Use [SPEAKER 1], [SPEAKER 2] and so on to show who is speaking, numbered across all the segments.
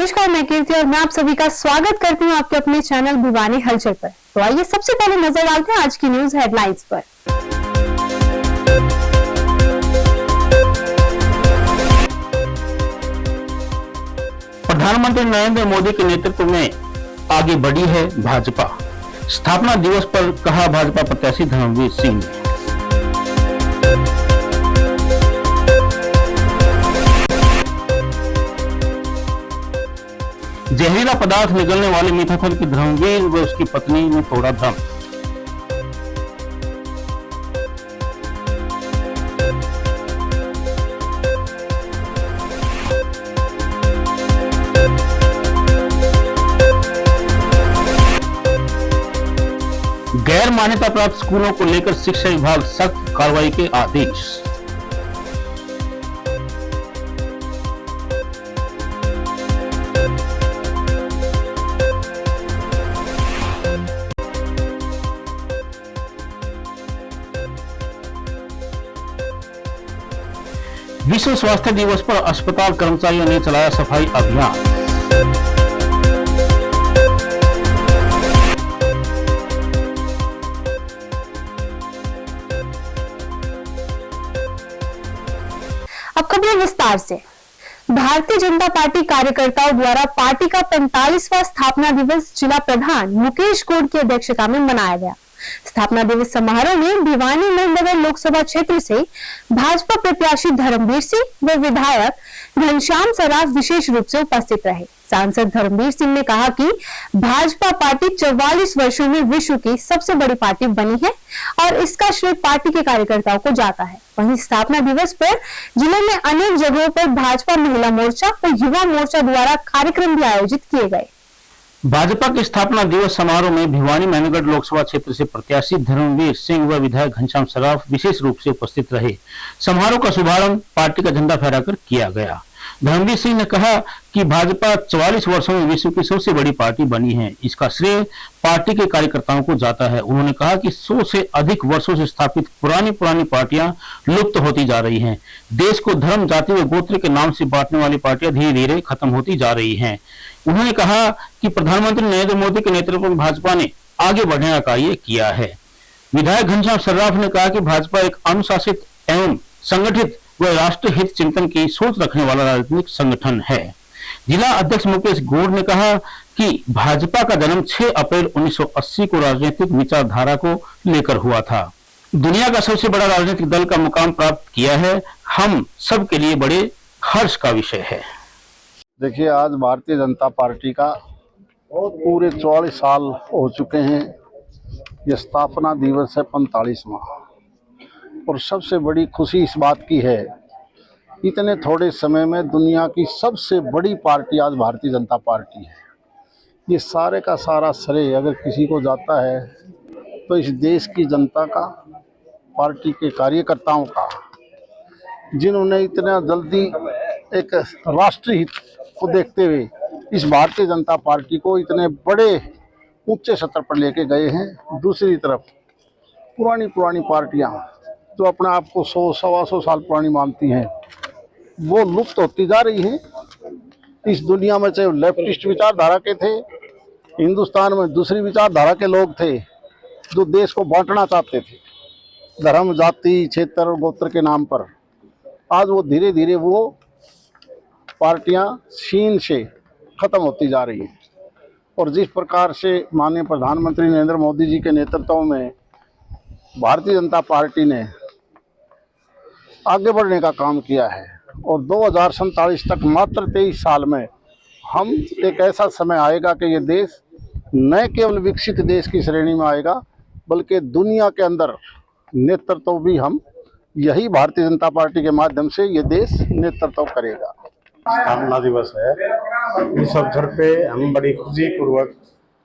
[SPEAKER 1] नमस्कार, मैं कीर्ति और मैं आप सभी का स्वागत करती हूँ आपके अपने चैनल भिवानी हलचल पर। तो आइए सबसे पहले नजर डालते हैं आज की न्यूज हेडलाइंस पर।
[SPEAKER 2] प्रधानमंत्री नरेंद्र मोदी के नेतृत्व में आगे बढ़ी है भाजपा। स्थापना दिवस पर कहा भाजपा प्रत्याशी धर्मवीर सिंह ने। जहरीला पदार्थ निकलने वाले मीठाफल की धर्मवीर व उसकी पत्नी ने तोड़ा दम। गैर मान्यता प्राप्त स्कूलों को लेकर शिक्षा विभाग सख्त कार्रवाई के आदेश। विश्व स्वास्थ्य दिवस पर अस्पताल कर्मचारियों ने चलाया सफाई अभियान।
[SPEAKER 1] अब खबरें विस्तार से। भारतीय जनता पार्टी कार्यकर्ताओं द्वारा पार्टी का 45वां स्थापना दिवस जिला प्रधान मुकेश गोड की अध्यक्षता में मनाया गया। स्थापना दिवस समारोह में भिवानी नगर लोकसभा क्षेत्र से भाजपा प्रत्याशी धर्मवीर सिंह व विधायक घनश्याम सराफ विशेष रूप से उपस्थित रहे। सांसद धर्मवीर सिंह ने कहा कि भाजपा पार्टी 44 वर्षों में विश्व की सबसे बड़ी पार्टी बनी है और इसका श्रेय पार्टी के कार्यकर्ताओं को जाता है। वहीं स्थापना दिवस पर जिले में अनेक जगहों पर भाजपा महिला मोर्चा और युवा मोर्चा द्वारा कार्यक्रम भी आयोजित किए गए।
[SPEAKER 2] भाजपा के स्थापना दिवस समारोह में भिवानी मेहनगढ़ लोकसभा क्षेत्र से प्रत्याशी धर्मवीर सिंह व विधायक घनश्याम सराफ विशेष रूप से उपस्थित रहे। समारोह का शुभारंभ पार्टी का झंडा फहराकर किया गया। धर्मवीर सिंह ने कहा कि भाजपा 44 वर्षों में विश्व की सबसे बड़ी पार्टी बनी है, इसका श्रेय पार्टी के कार्यकर्ताओं को जाता है। उन्होंने कहा कि 100 से अधिक वर्षों से स्थापित पुरानी पार्टियां लुप्त होती जा रही हैं। देश को धर्म, जाति व गोत्र के नाम से बांटने वाली पार्टियां धीरे धीरे खत्म होती जा रही हैं। उन्होंने कहा कि प्रधानमंत्री नरेंद्र मोदी के नेतृत्व में भाजपा ने आगे बढ़ने का कार्य किया है। विधायक घनश्याम सर्राफ ने कहा कि भाजपा एक अनुशासित एवं संगठित व राष्ट्र हित चिंतन की सोच रखने वाला राजनीतिक संगठन है। जिला अध्यक्ष मुकेश गोड ने कहा कि भाजपा का जन्म 6 अप्रैल 1980 को राजनीतिक विचारधारा को लेकर हुआ था। दुनिया का सबसे बड़ा राजनीतिक दल का मुकाम प्राप्त किया है, हम सब के लिए बड़े हर्ष का विषय है।
[SPEAKER 3] देखिए, आज भारतीय जनता पार्टी का पूरे 44 साल हो चुके हैं। ये स्थापना दिवस है 45वां, और सबसे बड़ी खुशी इस बात की है, इतने थोड़े समय में दुनिया की सबसे बड़ी पार्टी आज भारतीय जनता पार्टी है। ये सारे का सारा श्रेय अगर किसी को जाता है तो इस देश की जनता का, पार्टी के कार्यकर्ताओं का, जिन्होंने इतना जल्दी एक राष्ट्रीय हित को देखते हुए इस भारतीय जनता पार्टी को इतने बड़े ऊंचे स्तर पर लेके गए हैं। दूसरी तरफ पुरानी पार्टियां जो अपने आप को 100-125 साल पुरानी मानती हैं, वो लुप्त होती जा रही हैं। इस दुनिया में चाहे लेफ्टिस्ट विचारधारा के थे, हिंदुस्तान में दूसरी विचारधारा के लोग थे जो देश को बांटना चाहते थे धर्म, जाति, क्षेत्र और गोत्र के नाम पर। आज वो धीरे धीरे वो पार्टियां सीन से खत्म होती जा रही हैं। और जिस प्रकार से माननीय प्रधानमंत्री नरेंद्र मोदी जी के नेतृत्व में भारतीय जनता पार्टी ने आगे बढ़ने का काम किया है और 2047 तक मात्र 23 साल में हम एक ऐसा समय आएगा कि ये देश न केवल विकसित देश की श्रेणी में आएगा, बल्कि दुनिया के अंदर नेतृत्व भी हम यही भारतीय जनता पार्टी के माध्यम से ये देश नेतृत्व करेगा।
[SPEAKER 4] स्थापना दिवस है, इस अवसर पे हम बड़ी खुशी पूर्वक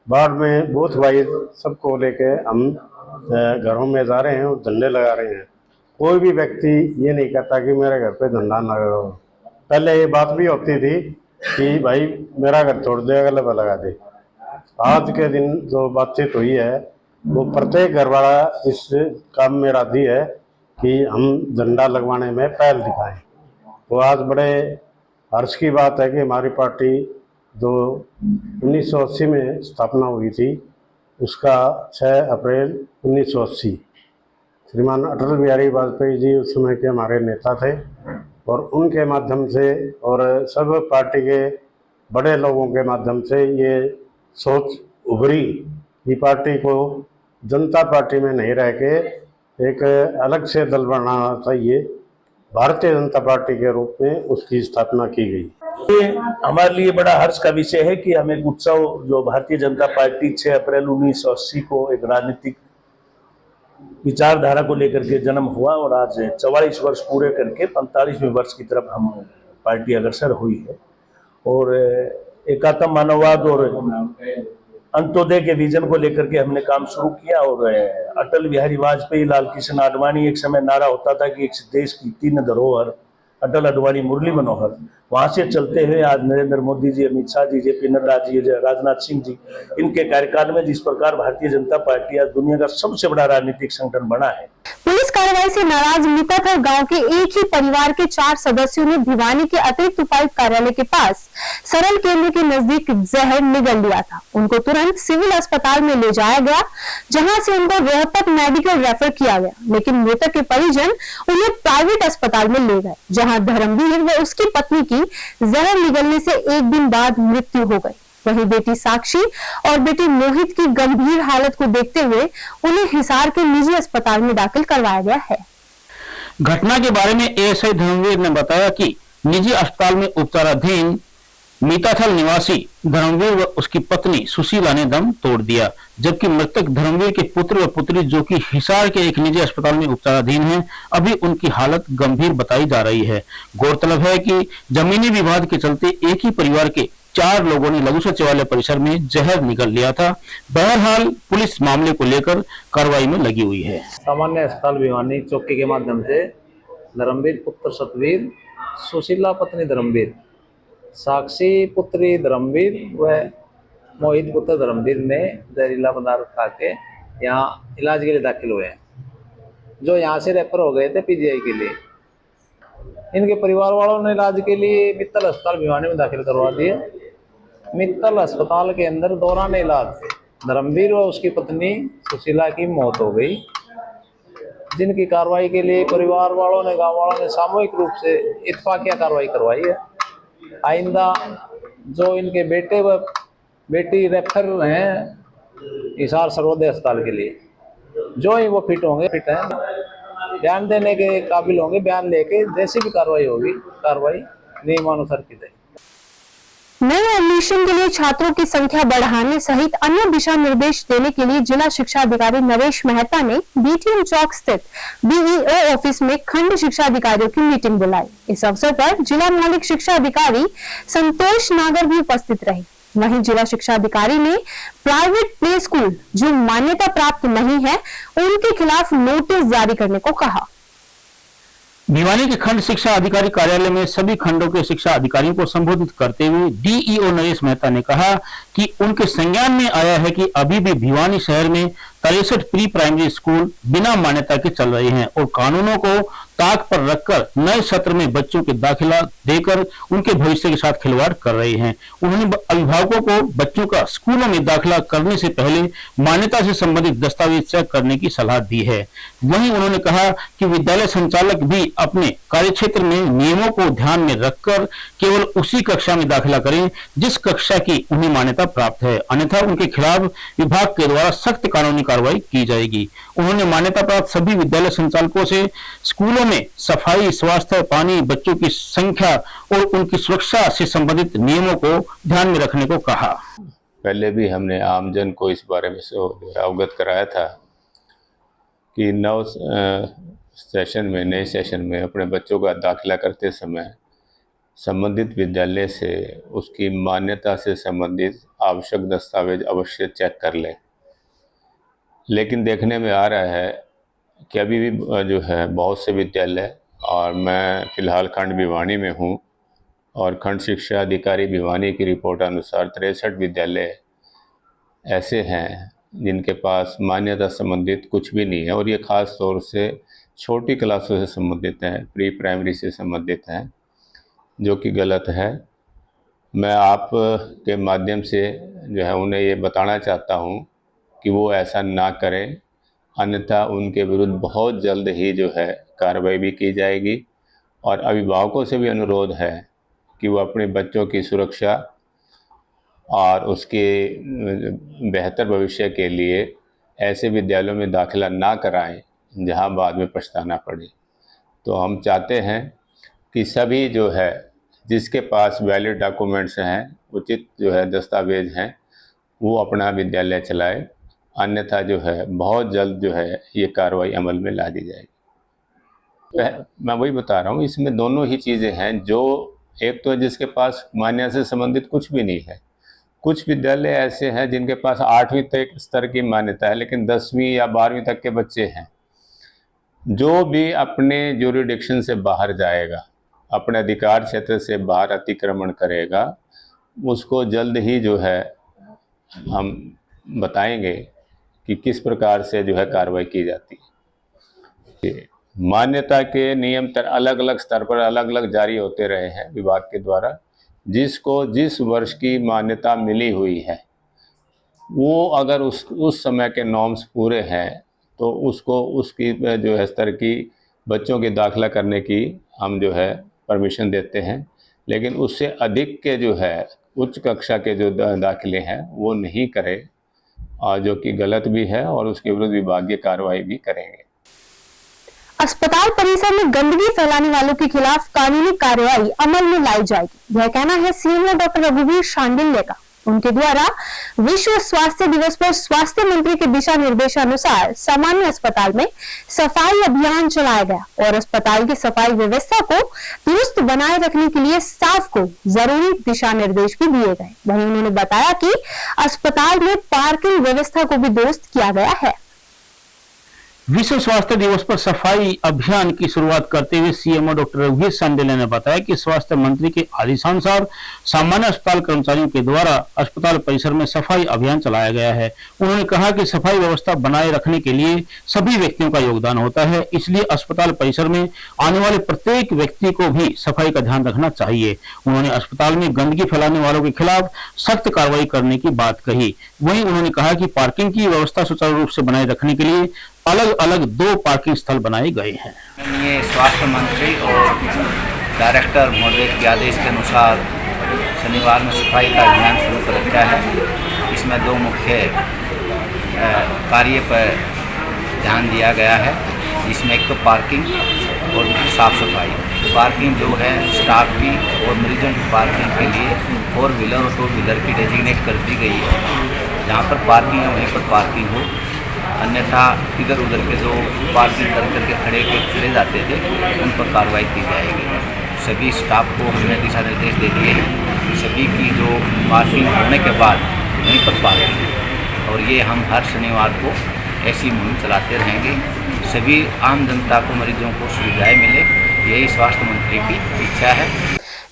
[SPEAKER 4] बाढ़ में बूथ वाइज सबको लेके हम घरों में जा रहे हैं और झंडे लगा रहे हैं। कोई भी व्यक्ति ये नहीं कहता कि मेरे घर पे झंडा ना लगाओ। पहले ये बात भी होती थी कि भाई मेरा घर छोड़ दे, अगले पे लगा दे। आज के दिन जो बातचीत हुई है वो प्रत्येक घर वाला इस काम में राजी है कि हम झंडा लगवाने में पहल दिखाएं। तो आज बड़े हर्ष की बात है कि हमारी पार्टी जो 1980 में स्थापना हुई थी, उसका 6 अप्रैल 1980 श्रीमान अटल बिहारी वाजपेयी जी उस समय के हमारे नेता थे, और उनके माध्यम से और सब पार्टी के बड़े लोगों के माध्यम से ये सोच उभरी कि पार्टी को जनता पार्टी में नहीं रह के एक अलग से दल बनाना चाहिए। भारतीय जनता पार्टी के रूप में उसकी स्थापना की गई।
[SPEAKER 5] ये हमारे लिए बड़ा हर्ष का विषय है कि हम एक उत्सव जो भारतीय जनता पार्टी 6 अप्रैल 1980 को एक राजनीतिक विचारधारा को लेकर के जन्म हुआ, और आज 44 वर्ष पूरे करके 45वें वर्ष की तरफ हम पार्टी अग्रसर हुई है। और एकात्म मानववाद और अंत्योदय के विजन को लेकर के हमने काम शुरू किया। और अटल बिहारी वाजपेयी, लाल कृष्ण आडवाणी, एक समय नारा होता था कि एक देश की 3 धरोहर, अटल, आडवाणी, मुरली मनोहर। वहां से चलते हुए आज नरेंद्र मोदी जी, अमित शाह जी, जेपी नड्डा जी, राजनाथ सिंह जी, इनके कार्यकाल में जिस प्रकार भारतीय जनता पार्टी आज दुनिया का सबसे बड़ा राजनीतिक संगठन बना है।
[SPEAKER 1] पुलिस कार्रवाई से नाराज मीताथल गांव के एक ही परिवार के 4 सदस्यों ने भिवानी के अतिरिक्त उपायुक्त कार्यालय के पास सरल केंद्र के नजदीक जहर निगल लिया था। उनको तुरंत सिविल अस्पताल में ले जाया गया, जहां से उनको रोहतक मेडिकल रेफर किया गया, लेकिन मृतक के परिजन उन्हें प्राइवेट अस्पताल में ले गए, जहां धर्मवीर व उसकी पत्नी की जहर निगलने से एक दिन बाद मृत्यु हो गई। वहीं बेटी साक्षी और बेटी मोहित की गंभीर हालत को देखते हुए उन्हें हिसार के निजी अस्पताल में दाखिल करवाया गया है।
[SPEAKER 2] घटना के बारे में एएसआई धर्मवीर ने बताया कि निजी अस्पताल में उपचाराधीन मीताथल निवासी धर्मवीर व उसकी पत्नी सुशीला ने दम तोड़ दिया, जबकि मृतक धर्मवीर के पुत्र व पुत्री जो कि हिसार के एक निजी अस्पताल में उपचाराधीन हैं, अभी उनकी हालत गंभीर बताई जा रही है। गौरतलब है कि जमीनी विवाद के चलते एक ही परिवार के 4 लोगों ने लघु सचिवालय परिसर में जहर निगल लिया था। बहरहाल पुलिस मामले को लेकर कार्रवाई में लगी हुई है।
[SPEAKER 6] सामान्य अस्पताल भिवानी चौकी के माध्यम से धर्मवीर पुत्र सतवीर, सुशीला पत्नी धर्मवीर, साक्षी पुत्री धर्मवीर व मोहित पुत्र धर्मवीर ने जहरीला पदार्थ खा के यहाँ इलाज के लिए दाखिल हुए हैं, जो यहाँ से रेफर हो गए थे पीजीआई के लिए। इनके परिवार वालों ने इलाज के लिए मित्तल अस्पताल भिवानी में दाखिल करवा दिए। मित्तल अस्पताल के अंदर दौरान इलाज धर्मवीर व उसकी पत्नी सुशीला की मौत हो गई, जिनकी कार्रवाई के लिए परिवार वालों ने, गांव वालों ने सामूहिक रूप से इत्फाकिया कार्रवाई करवाई है। आइंदा जो इनके बेटे व बेटी रेफर हैं हिसार सर्वोदय अस्पताल के लिए, जो ही वो फिट होंगे, फिट हैं, बयान देने के काबिल होंगे, बयान लेके जैसी भी कार्रवाई होगी, कार्रवाई नियमानुसार की जाएगी।
[SPEAKER 1] नए एडमिशन के लिए छात्रों की संख्या बढ़ाने सहित अन्य दिशा निर्देश देने के लिए जिला शिक्षा अधिकारी नरेश मेहता ने बीटीएम चौक स्थित बीईओ ऑफिस में खंड शिक्षा अधिकारियों की मीटिंग बुलाई। इस अवसर पर जिला मौलिक शिक्षा अधिकारी संतोष नागर भी उपस्थित रहे। वहीं जिला शिक्षा अधिकारी ने प्राइवेट प्ले स्कूल जो मान्यता प्राप्त नहीं है, उनके खिलाफ नोटिस जारी करने को कहा।
[SPEAKER 2] भिवानी के खंड शिक्षा अधिकारी कार्यालय में सभी खंडों के शिक्षा अधिकारियों को संबोधित करते हुए डीईओ नरेश मेहता ने कहा कि उनके संज्ञान में आया है कि अभी भी भिवानी शहर में 63 प्री प्राइमरी स्कूल बिना मान्यता के चल रहे हैं और कानूनों को ताक पर रखकर नए सत्र में बच्चों के दाखिला देकर उनके भविष्य के साथ खिलवाड़ कर रहे हैं। उन्होंने अभिभावकों को बच्चों का स्कूलों में दाखिला करने से पहले मान्यता से संबंधित दस्तावेज चेक करने की सलाह दी है। वहीं उन्होंने कहा कि विद्यालय संचालक भी अपने कार्यक्षेत्र में नियमों को ध्यान में रखकर केवल उसी कक्षा में दाखिला करें जिस कक्षा की उन्हें मान्यता प्राप्त है, अन्यथा उनके खिलाफ विभाग के द्वारा सख्त कानूनी कार्रवाई की जाएगी। उन्होंने मान्यता प्राप्त सभी विद्यालय संचालकों से स्कूलों में सफाई, स्वास्थ्य, पानी, बच्चों की संख्या और उनकी सुरक्षा से संबंधित नियमों को ध्यान में रखने को कहा।
[SPEAKER 7] पहले भी हमने आमजन को इस बारे में अवगत कराया था कि नए सेशन में अपने बच्चों का दाखिला करते समय संबंधित विद्यालय से उसकी मान्यता से संबंधित आवश्यक दस्तावेज अवश्य चेक कर लें। लेकिन देखने में आ रहा है कि अभी भी जो है बहुत से विद्यालय, और मैं फिलहाल खंड भिवानी में हूँ और खंड शिक्षा अधिकारी भिवानी की रिपोर्ट अनुसार 63 विद्यालय ऐसे हैं जिनके पास मान्यता संबंधित कुछ भी नहीं है, और ये ख़ास तौर से छोटी क्लासों से संबंधित हैं, प्री प्राइमरी से संबंधित हैं, जो कि गलत है। मैं आप के माध्यम से जो है उन्हें ये बताना चाहता हूँ कि वो ऐसा ना करें, अन्यथा उनके विरुद्ध बहुत जल्द ही जो है कार्रवाई भी की जाएगी। और अभिभावकों से भी अनुरोध है कि वो अपने बच्चों की सुरक्षा और उसके बेहतर भविष्य के लिए ऐसे विद्यालयों में दाखिला ना कराएं जहां बाद में पछताना पड़े। तो हम चाहते हैं कि सभी जो है जिसके पास वैलिड डॉक्यूमेंट्स हैं, उचित जो है दस्तावेज हैं, वो अपना विद्यालय चलाए, अन्यथा जो है बहुत जल्द जो है ये कार्रवाई अमल में ला दी जाएगी। मैं वही बता रहा हूँ, इसमें दोनों ही चीज़ें हैं। जो एक तो जिसके पास मान्यता से संबंधित कुछ भी नहीं है, कुछ विद्यालय ऐसे हैं जिनके पास 8वीं तक स्तर की मान्यता है लेकिन 10वीं या 12वीं तक के बच्चे हैं। जो भी अपने ज्यूरिडिक्शन से बाहर जाएगा, अपने अधिकार क्षेत्र से बाहर अतिक्रमण करेगा, उसको जल्द ही जो है हम बताएंगे कि किस प्रकार से जो है कार्रवाई की जाती है। मान्यता के नियम अलग अलग स्तर पर अलग अलग जारी होते रहे हैं विभाग के द्वारा। जिसको जिस वर्ष की मान्यता मिली हुई है वो अगर उस समय के नॉर्म्स पूरे हैं तो उसको उसकी जो है स्तर की बच्चों की दाखिला करने की हम जो है परमिशन देते हैं। लेकिन उससे अधिक के जो है उच्च कक्षा के जो दाखिले हैं वो नहीं करें, और जो कि गलत भी है, और उसके विरुद्ध विभागीय कार्रवाई भी करेंगे।
[SPEAKER 1] अस्पताल परिसर में गंदगी फैलाने वालों के खिलाफ कानूनी कार्रवाई अमल में लाई जाएगी, यह कहना है सीएमओ डॉक्टर रघुवीर शांडिल्य का। उनके द्वारा विश्व स्वास्थ्य दिवस पर स्वास्थ्य मंत्री के दिशा निर्देशानुसार सामान्य अस्पताल में सफाई अभियान चलाया गया और अस्पताल की सफाई व्यवस्था को दुरुस्त बनाए रखने के लिए स्टाफ को जरूरी दिशा निर्देश भी दिए गए। वहीं उन्होंने बताया कि अस्पताल में पार्किंग व्यवस्था को भी दुरुस्त किया गया है।
[SPEAKER 2] विश्व स्वास्थ्य दिवस पर सफाई अभियान की शुरुआत करते हुए सीएमओ डॉक्टर रघुवीर शांडिल्य ने बताया कि स्वास्थ्य मंत्री के आदेशानुसार सामान्य अस्पताल कर्मचारियों के द्वारा अस्पताल परिसर में सफाई अभियान चलाया गया है। उन्होंने कहा कि सफाई व्यवस्था बनाए रखने के लिए सभी व्यक्तियों का योगदान होता है, इसलिए अस्पताल परिसर में आने वाले प्रत्येक व्यक्ति को भी सफाई का ध्यान रखना चाहिए। उन्होंने अस्पताल में गंदगी फैलाने वालों के खिलाफ सख्त कार्रवाई करने की बात कही। वहीं उन्होंने कहा कि पार्किंग की व्यवस्था सुचारू रूप से बनाए रखने के लिए अलग अलग 2 पार्किंग स्थल बनाए गए हैं।
[SPEAKER 8] ये स्वास्थ्य मंत्री और डायरेक्टर महोदय के आदेश के अनुसार शनिवार में सफाई का अभियान शुरू कर रखा है। इसमें 2 मुख्य कार्य पर ध्यान दिया गया है, जिसमें एक तो पार्किंग और साफ सफाई। पार्किंग जो है स्टाफ की और मरीजों की पार्किंग के लिए 4 व्हीलर और 2 व्हीलर की डेजिग्नेट कर दी गई है। जहाँ पर पार्किंग है वहीं पर पार्किंग हो, अन्यथा इधर उधर के जो पार्किंग करके खड़े जाते थे उन पर कार्रवाई की जाएगी। सभी स्टाफ को हमने दिशा निर्देश दे दिए हैं, सभी की जो पार्किंग होने के बाद वहीं पर पार्किंग, और ये हम हर शनिवार को ऐसी मुहिम चलाते रहेंगे। सभी आम जनता को, मरीजों को सुविधाएं मिले, यही स्वास्थ्य मंत्री की इच्छा है।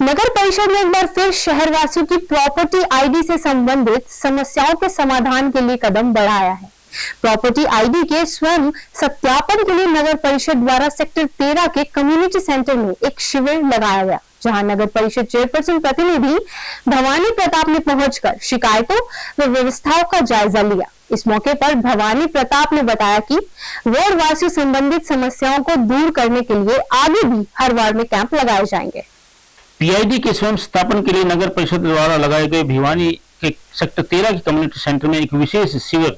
[SPEAKER 1] नगर परिषद ने एक बार फिर शहरवासियों की प्रॉपर्टी आईडी से संबंधित समस्याओं के समाधान के लिए कदम बढ़ाया है। प्रॉपर्टी आईडी के स्वयं सत्यापन के लिए नगर परिषद द्वारा सेक्टर 13 के कम्युनिटी सेंटर में एक शिविर लगाया गया, जहां नगर परिषद चेयरपर्सन प्रतिनिधि भवानी प्रताप ने पहुंचकर शिकायतों व व्यवस्थाओं का जायजा लिया। इस मौके पर भवानी प्रताप ने बताया कि वार्ड वासियों संबंधित समस्याओं को दूर करने के लिए आगे भी हर वार्ड में कैंप लगाए जाएंगे।
[SPEAKER 2] पीआईडी के स्वयं स्थापन के लिए नगर परिषद द्वारा लगाए गए भिवानी के सेक्टर 13 के कम्युनिटी सेंटर में एक विशेष शिविर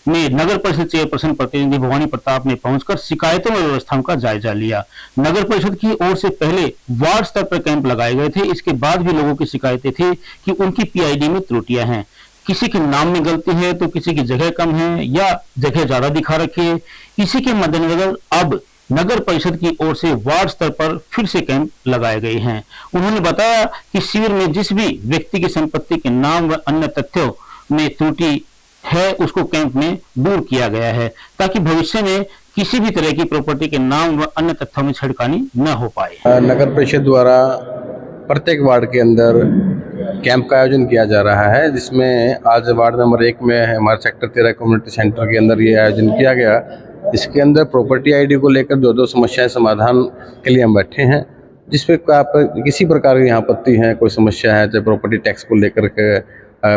[SPEAKER 2] में नगर परिषद चेयरपर्सन प्रतिनिधि भवानी प्रताप ने पहुंचकर शिकायतों और व्यवस्थाओं का जायजा लिया। नगर परिषद की ओर से पहले वार्ड स्तर पर कैंप लगाए गए थे। इसके बाद भी लोगों की शिकायतें थी कि उनकी पीआईडी में त्रुटियां हैं, किसी के नाम में गलती है तो किसी की जगह कम है या जगह ज्यादा दिखा रखी है। इसी के मद्देनजर अब नगर परिषद की ओर से वार्ड स्तर पर फिर से कैंप लगाए गए हैं। उन्होंने बताया कि शिविर में जिस भी व्यक्ति की संपत्ति के नाम व अन्य तथ्यों में त्रुटि है उसको कैंप में दूर किया गया है, ताकि भविष्य में किसी भी तरह की प्रॉपर्टी के नाम व अन्य तथ्यों में छेड़खानी न हो पाए।
[SPEAKER 9] नगर परिषद द्वारा प्रत्येक वार्ड के अंदर कैंप का आयोजन किया जा रहा है, जिसमें आज वार्ड नंबर 1 में हमारे सेक्टर 13 कम्युनिटी सेंटर के अंदर ये आयोजन किया गया। इसके अंदर प्रॉपर्टी आईडी को लेकर 2 समस्याएं समाधान के लिए हम बैठे हैं। जिस पे आप किसी प्रकार की यहाँ आपत्ति है, कोई समस्या है, चाहे प्रॉपर्टी टैक्स को लेकर के,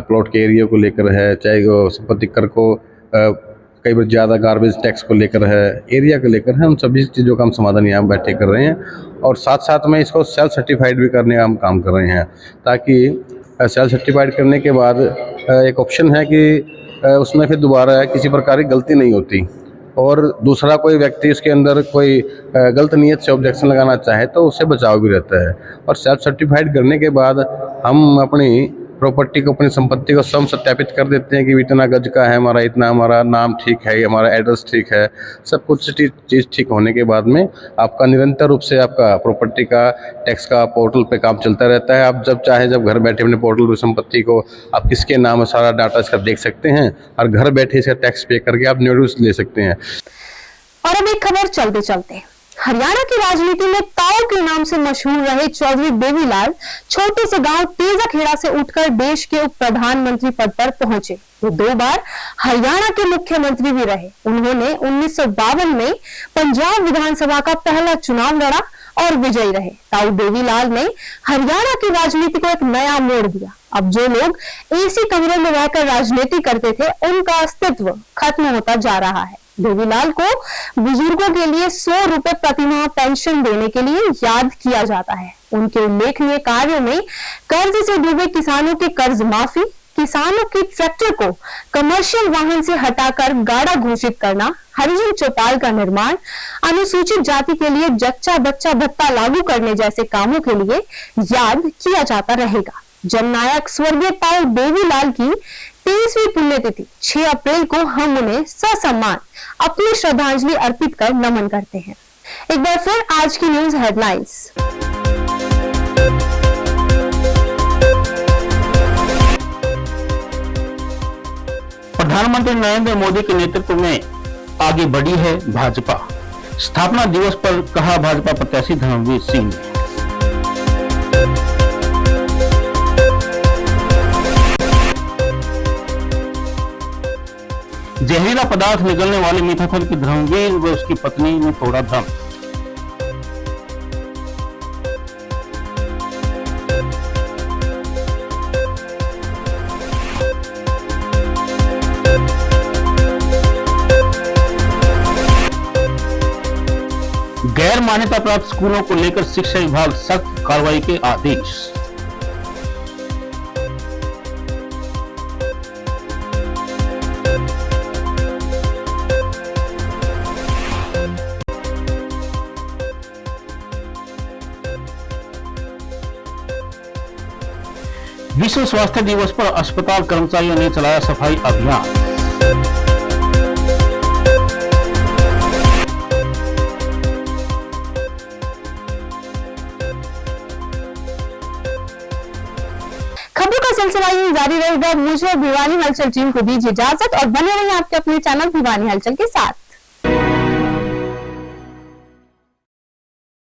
[SPEAKER 9] प्लॉट के एरिया को लेकर है, चाहे वो संपत्ति कर को कई बार ज़्यादा गार्बेज टैक्स को लेकर है, एरिया को लेकर है, उन सभी चीज़ों का हम समाधान यहाँ बैठे कर रहे हैं। और साथ साथ में इसको सेल्फ सर्टिफाइड भी करने का हम काम कर रहे हैं, ताकि सेल्फ सर्टिफाइड करने के बाद एक ऑप्शन है कि उसमें फिर दोबारा किसी प्रकार की गलती नहीं होती, और दूसरा कोई व्यक्ति उसके अंदर कोई गलत नीयत से ऑब्जेक्शन लगाना चाहे तो उससे बचाव भी रहता है। और सेल्फ सर्टिफाइड करने के बाद हम अपनी प्रॉपर्टी को, अपनी संपत्ति को स्वयं सत्यापित कर देते हैं कि इतना गज का है हमारा, इतना हमारा नाम ठीक है, हमारा एड्रेस ठीक है, सब कुछ चीज़ ठीक होने के बाद में आपका निरंतर रूप से आपका प्रॉपर्टी का टैक्स का पोर्टल पे काम चलता रहता है। आप जब चाहे जब घर बैठे अपने पोर्टल पर संपत्ति को आप किसके नाम है सारा डाटा इसका देख सकते हैं, और घर बैठे इसका टैक्स पे करके आप नोटिस ले सकते हैं।
[SPEAKER 1] और अब एक खबर चलते चलते, हरियाणा की राजनीति में ताऊ के नाम से मशहूर रहे चौधरी देवीलाल छोटे से गांव तेजाखेड़ा से उठकर देश के उप प्रधानमंत्री पद पर पहुंचे। वो 2 बार हरियाणा के मुख्यमंत्री भी रहे। उन्होंने 1952 में पंजाब विधानसभा का पहला चुनाव लड़ा और विजयी रहे। ताऊ देवीलाल ने हरियाणा की राजनीति को एक नया मोड़ दिया। अब जो लोग एसी कमरे में रहकर राजनीति करते थे, उनका अस्तित्व खत्म होता जा रहा है। देवीलाल को बुजुर्गों के लिए 100 रुपए प्रतिमाह पेंशन देने के लिए याद किया जाता है। उनके उल्लेखनीय कार्यों में कर्ज से डूबे किसानों के कर्ज माफी, किसानों के ट्रैक्टर को कमर्शियल वाहन से हटाकर गाड़ा घोषित करना, हरिजन चौपाल का निर्माण, अनुसूचित जाति के लिए जच्चा बच्चा भत्ता लागू करने जैसे कामों के लिए याद किया जाता रहेगा। जननायक स्वर्गीय ताऊ देवीलाल की 23वीं पुण्यतिथि 6 अप्रैल को हम उन्हें ससम्मान अपनी श्रद्धांजलि अर्पित कर नमन करते हैं। एक बार फिर आज की न्यूज हेडलाइंस।
[SPEAKER 2] प्रधानमंत्री नरेंद्र मोदी के नेतृत्व में आगे बढ़ी है भाजपा। स्थापना दिवस पर कहा भाजपा प्रत्याशी धर्मवीर सिंह ने। जहरीला पदार्थ निकलने वाले मीठाफल की धर्मवीर व उसकी पत्नी ने तोड़ा दम। गैर मान्यता प्राप्त स्कूलों को लेकर शिक्षा विभाग सख्त कार्रवाई के आदेश। विश्व स्वास्थ्य दिवस पर अस्पताल कर्मचारियों ने चलाया सफाई अभियान।
[SPEAKER 1] खबरों का सिलसिला यूं जारी रहेगा। मुझे भिवानी हलचल टीम को दीजिए इजाजत और बने रहिए आपके अपने चैनल भिवानी हलचल के साथ।